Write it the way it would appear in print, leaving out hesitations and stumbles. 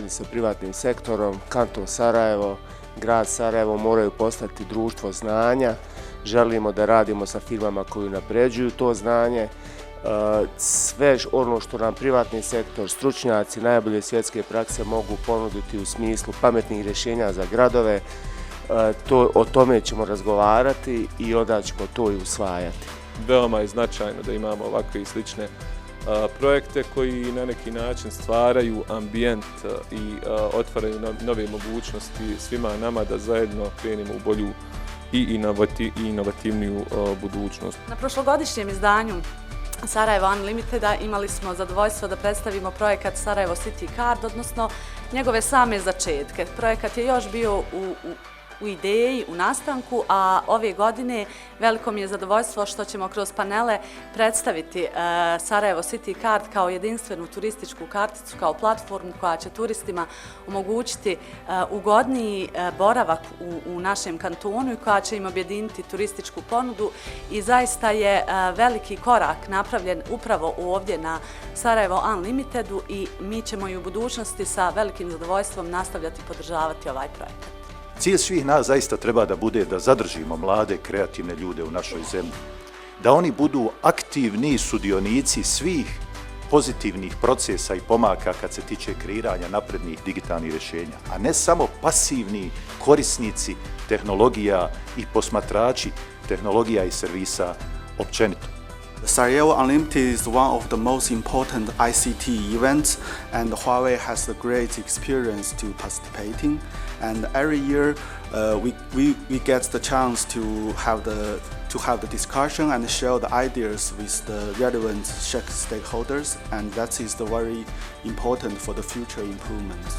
suradnji sa privatnim sektorom, kanton Sarajevo, grad Sarajevo moraju postati društvo znanja. Želimo da radimo sa firmama koji napređuju to znanje. Sve ono što nam privatni sektor, stručnjaci, najbolje svjetske prakse mogu ponuditi u smislu pametnih rješenja za gradove, o tome ćemo razgovarati i onda ćemo to i usvajati. Veoma je značajno da imamo ovakve i slične projekte koji na neki način stvaraju ambijent i otvaraju nove mogućnosti svima nama da zajedno krenemo u bolju i inovativniju budućnost. Na prošlogodišnjem izdanju Sarajevo Unlimiteda imali smo zadovoljstvo da predstavimo projekat Sarajevo City Card, odnosno njegove same začetke. Projekat je još bio u ideji, u nastanku, a ove godine veliko mi je zadovoljstvo što ćemo kroz panele predstaviti Sarajevo City Card kao jedinstvenu turističku karticu, kao platformu koja će turistima omogućiti ugodniji boravak u našem kantonu i koja će im objediniti turističku ponudu i zaista je veliki korak napravljen upravo ovdje na Sarajevo Unlimitedu i mi ćemo i u budućnosti sa velikim zadovoljstvom nastavljati podržavati ovaj projekat. Cilj svih nas zaista treba da bude da zadržimo mlade, kreativne ljude u našoj zemlji, da oni budu aktivni sudionici svih pozitivnih procesa i pomaka kad se tiče kreiranja naprednih digitalnih rješenja, a ne samo pasivni korisnici tehnologija i posmatrači tehnologija i servisa općenito. Sarajevo Unlimited is one of the most important ICT events, and Huawei has a great experience to participating. And every year, we get the chance to have the discussion and share the ideas with the relevant stakeholders, and that is the very important for the future improvements.